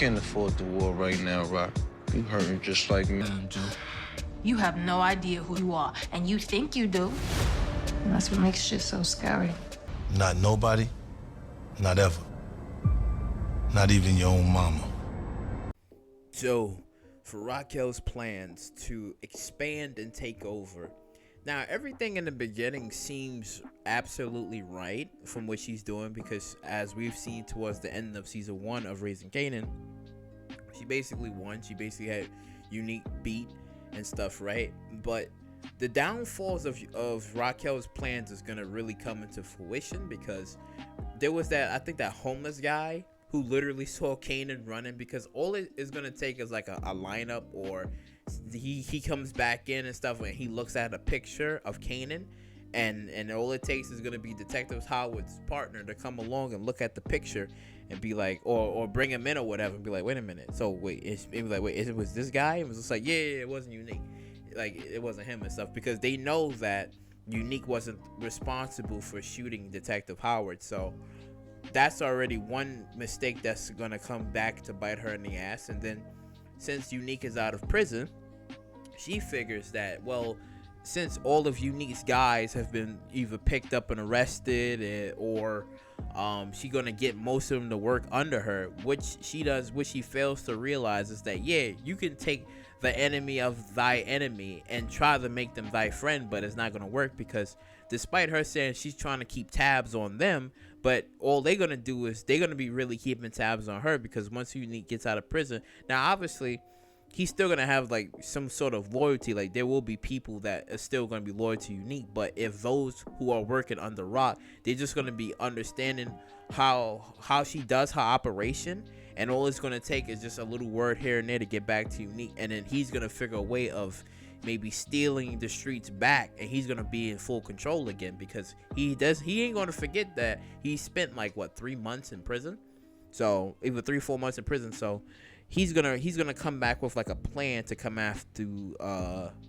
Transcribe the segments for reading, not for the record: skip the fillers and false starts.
can't afford the war right now, Rock. You hurting just like me. You have no idea who you are, and you think you do. And that's what makes shit so scary. Not nobody, not ever. Not even your own mama. So, for Raquel's plans to expand and take over. Now, everything in the beginning seems absolutely right from what she's doing, because as we've seen towards the end of season 1 of Raising Kanan, she basically won. She basically had Unique beat and stuff, right? But the downfalls of Raquel's plans is going to really come into fruition, because there was that, I think, that homeless guy who literally saw Kanan running, because all it is going to take is like a lineup, or he comes back in and stuff, and he looks at a picture of Kanan, and all it takes is going to be Detective Howard's partner to come along and look at the picture and be like, or bring him in or whatever, and be like, wait a minute, so wait, it was this guy? It was just like, yeah, it wasn't Unique, like it wasn't him and stuff, because they know that Unique wasn't responsible for shooting Detective Howard. So that's already one mistake that's gonna come back to bite her in the ass. And then since Unique is out of prison, she figures that, well, since all of Unique's guys have been either picked up and arrested, or she gonna get most of them to work under her. Which she fails to realize is that, yeah, you can take the enemy of thy enemy and try to make them thy friend, but it's not gonna work, because despite her saying she's trying to keep tabs on them, but all they're gonna do is they're gonna be really keeping tabs on her, because once Unique gets out of prison, now obviously he's still gonna have like some sort of loyalty. Like, there will be people that are still gonna be loyal to Unique, but if those who are working under Rock, they're just gonna be understanding how she does her operation, and all it's gonna take is just a little word here and there to get back to Unique, and then he's gonna figure a way of maybe stealing the streets back, and he's gonna be in full control again, because he ain't gonna forget that he spent like 3 months in prison, so even 3-4 months in prison. So he's gonna come back with like a plan to come after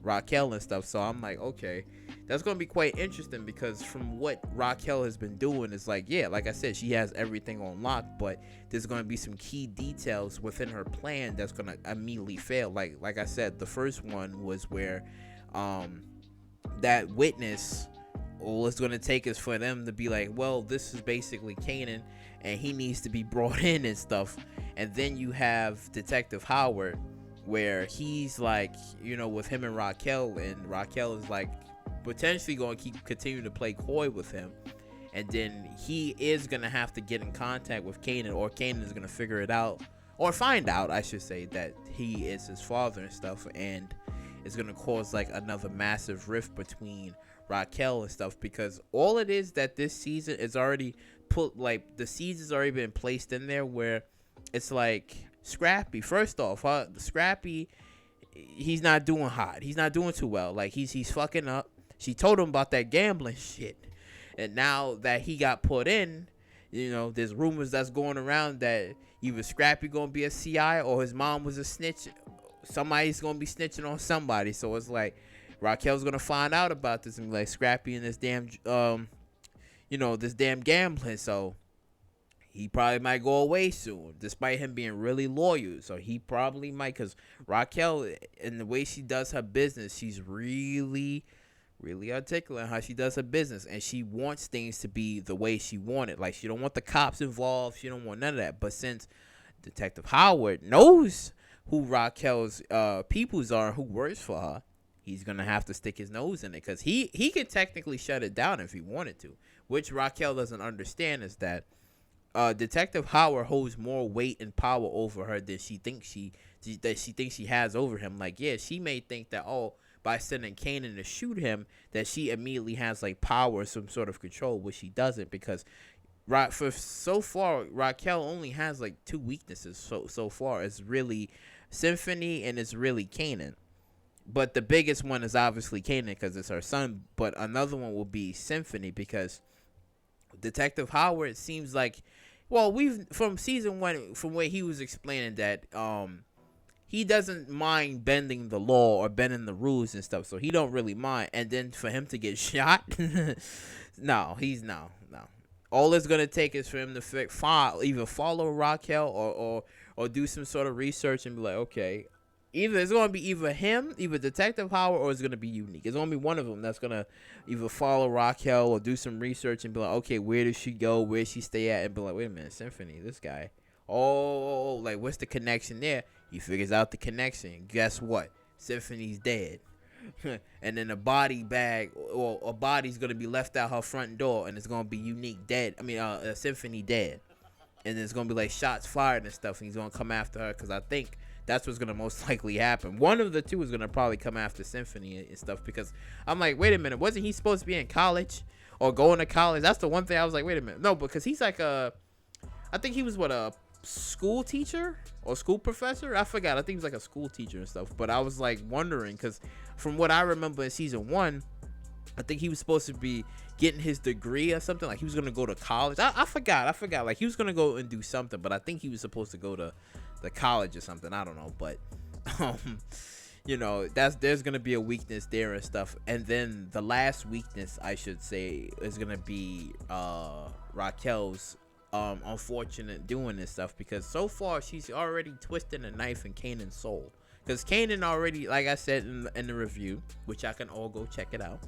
Raquel and stuff. So I'm like, okay, that's gonna be quite interesting, because from what Raquel has been doing is like, yeah, like I said, she has everything on lock, but there's gonna be some key details within her plan that's gonna immediately fail. Like I said, the first one was where that witness, all it's gonna take is for them to be like, well, this is basically Kanan, and he needs to be brought in and stuff. And then you have Detective Howard, where he's like, with him and Raquel is like potentially going to continue to play coy with him. And then he is going to have to get in contact with Kanan, or Kanan is going to figure it out, or find out, I should say, that he is his father and stuff. And it's going to cause like another massive rift between Raquel and stuff, because all it is that this season is already put, like, the seeds has already been placed in there, where it's like Scrappy. First off, Scrappy, he's not doing hot. He's not doing too well. Like, he's fucking up. She told him about that gambling shit, and now that he got put in, there's rumors that's going around that either Scrappy gonna be a CI, or his mom was a snitch. Somebody's gonna be snitching on somebody. So it's like Raquel's gonna find out about this and be like, Scrappy and this damn this damn gambling. So he probably might go away soon, despite him being really loyal. So he probably might, because Raquel, in the way she does her business, she's really, really articulate in how she does her business, and she wants things to be the way she wanted. Like, she don't want the cops involved. She don't want none of that. But since Detective Howard knows who Raquel's peoples are, who works for her, he's gonna have to stick his nose in it, because he could technically shut it down if he wanted to. Which Raquel doesn't understand is that Detective Howard holds more weight and power over her than she thinks she has over him. Like, yeah, she may think that, by sending Kanan to shoot him, that she immediately has like power or some sort of control, which she doesn't, because for so far Raquel only has like 2 weaknesses so far. It's really Symphony and it's really Kanan. But the biggest one is obviously Kanan, because it's her son. But another one will be Symphony, because Detective Howard seems like, well, we've from season 1, from where he was explaining that he doesn't mind bending the law or bending the rules and stuff, so he don't really mind. And then for him to get shot, no. all it's gonna take is for him to either follow Raquel or do some sort of research and be like, okay, either it's gonna be him, either Detective Howard, or it's gonna be Unique. It's gonna be one of them that's gonna either follow Raquel or do some research and be like, okay, where does she go? Where does she stay at? And be like, wait a minute, Symphony, this guy. Oh, like what's the connection there? He figures out the connection. Guess what? Symphony's dead. And then a body bag or a body's gonna be left out her front door, and it's gonna be Unique dead. Symphony dead, and it's gonna be like shots fired and stuff, and he's gonna come after her because I think that's what's gonna most likely happen. One of the two is gonna probably come after Symphony and stuff, because I'm like, wait a minute, wasn't he supposed to be in college or going to college? That's the one thing I was like, wait a minute, no, because he's like I think he was a school teacher or school professor. I forgot. I think he was like a school teacher and stuff. But I was like wondering, because from what I remember in season 1, I think he was supposed to be getting his degree or something. Like he was gonna go to college. I forgot. Like he was gonna go and do something, but I think he was supposed to go to the college or something. I don't know. But there's gonna be a weakness there and stuff. And then the last weakness, I should say, is gonna be Raquel's unfortunate doing this stuff, because so far she's already twisting a knife in Kanan's soul. Because Kanan already, like I said in the review, which I can all go check it out,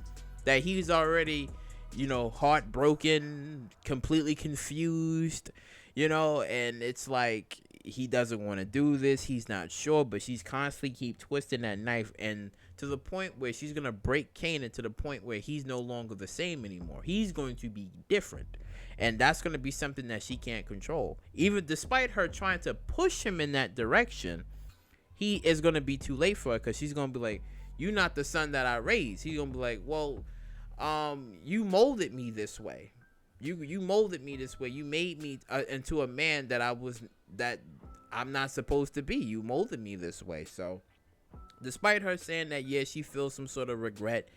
that he's already, heartbroken, completely confused, and it's like he doesn't want to do this. He's not sure, but she's constantly keep twisting that knife, and to the point where she's gonna break Kanan to the point where he's no longer the same anymore. He's going to be different, and that's going to be something that she can't control. Even despite her trying to push him in that direction, he is going to be too late for her, because she's going to be like, you're not the son that I raised. He's going to be like, well, you molded me this way. You molded me this way. You made me into a man that I'm not supposed to be. You molded me this way. So despite her saying that, yeah, she feels some sort of regret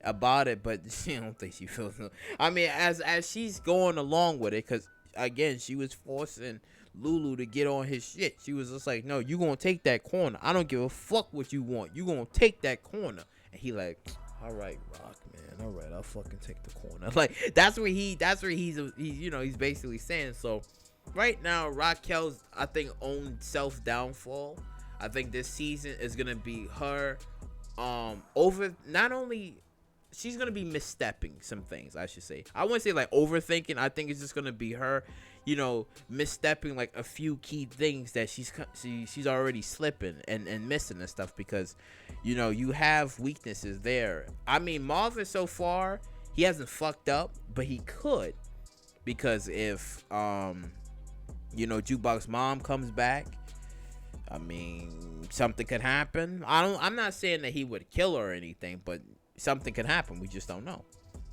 about it, but I don't think she feels no. I mean, as she's going along with it, because again, she was forcing Lulu to get on his shit. She was just like, no, you gonna take that corner. I don't give a fuck what you want. You gonna take that corner. And he like, all right, Rock, man, all right, I'll fucking take the corner. Like that's what he's basically saying. So right now, Raquel's, I think, own self downfall. I think this season is gonna be her over, not only she's gonna be misstepping some things, I should say. I wouldn't say like overthinking. I think it's just gonna be her, misstepping like a few key things that she's already slipping and missing and stuff, because you have weaknesses there. I mean, Marvin so far, he hasn't fucked up, but he could, because if Jukebox mom comes back, I mean, something could happen. I'm not saying that he would kill her or anything, but something could happen. We just don't know,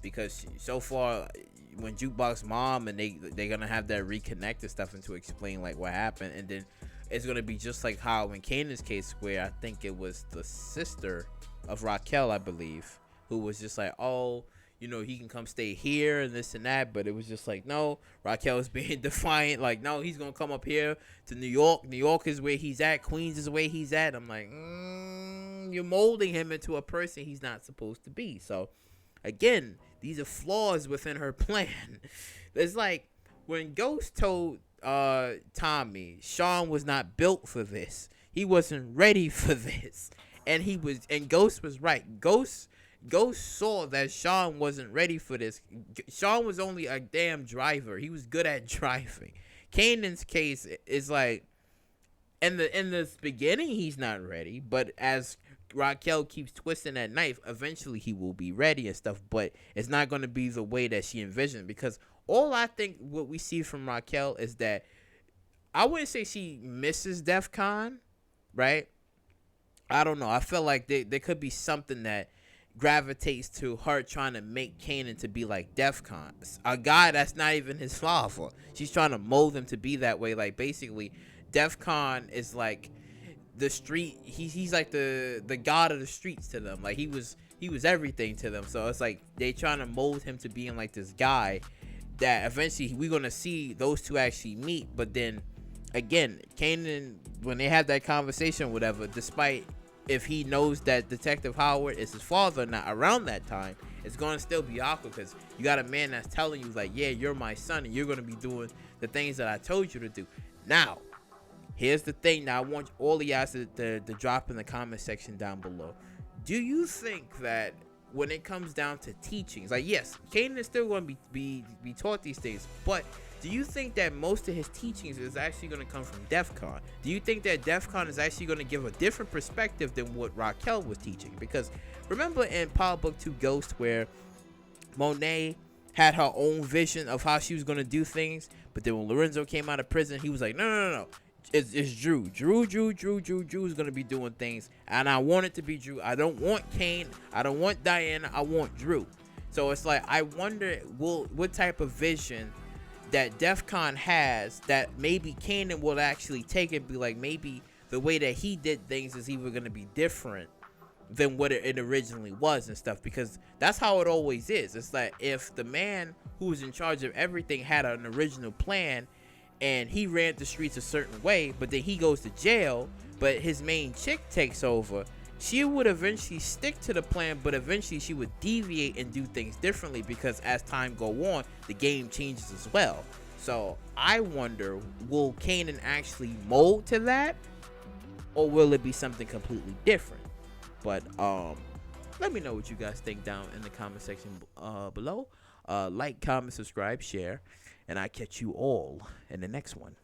because so far, when Jukebox mom and they're gonna have that reconnect and stuff, and to explain like what happened, and then it's gonna be just like how in Kanan's case, where I think it was the sister of Raquel, I believe, who was just like, oh, he can come stay here and this and that, but it was just like, no, Raquel is being defiant, like, no, he's gonna come up here to New York. New York is where he's at. Queens is where he's at. I'm like, you're molding him into a person he's not supposed to be. So again, these are flaws within her plan. It's like when Ghost told Tommy Sean was not built for this. He wasn't ready for this, and Ghost was right. Ghost saw that Sean wasn't ready for this. Sean was only a damn driver. He was good at driving. Kanan's case is like, in the beginning, he's not ready, but as Raquel keeps twisting that knife, eventually he will be ready and stuff, but it's not going to be the way that she envisioned, because all I think what we see from Raquel is that, I wouldn't say she misses DEF CON, right? I don't know. I feel like there could be something that gravitates to her trying to make Kanan to be like DEF CON, a guy that's not even his father. She's trying to mold him to be that way. Like basically, DEF CON is like the street. He's like the god of the streets to them. Like he was everything to them. So it's like they trying to mold him to being like this guy that eventually we're gonna see those two actually meet. But then again, Kanan, when they have that conversation, whatever, despite if he knows that Detective Howard is his father not around that time, it's gonna still be awkward because you got a man that's telling you like, yeah, you're my son and you're gonna be doing the things that I told you to do. Now, here's the thing. Now I want all of y'all to drop in the comment section down below. Do you think that when it comes down to teachings, like, yes, Kanan is still going to be taught these things, but do you think that most of his teachings is actually going to come from DEF CON? Do you think that DEF CON is actually going to give a different perspective than what Raquel was teaching? Because remember in Power Book 2 Ghost where Monet had her own vision of how she was going to do things, but then when Lorenzo came out of prison, he was like, no. It's Drew. Drew's gonna be doing things, and I want it to be Drew. I don't want Kane. I don't want Diana. I want Drew. So it's like, I wonder what type of vision that DEF CON has that maybe Kanan will actually take and be like, maybe the way that he did things is even gonna be different than what it originally was and stuff, because that's how it always is. It's like if the man who was in charge of everything had an original plan and he ran the streets a certain way, but then he goes to jail, but his main chick takes over, she would eventually stick to the plan, but eventually she would deviate and do things differently because as time go on, the game changes as well. So I wonder, will Kanan actually mold to that, or will it be something completely different? But let me know what you guys think down in the comment section below. Like, comment, subscribe, share, and I catch you all in the next one.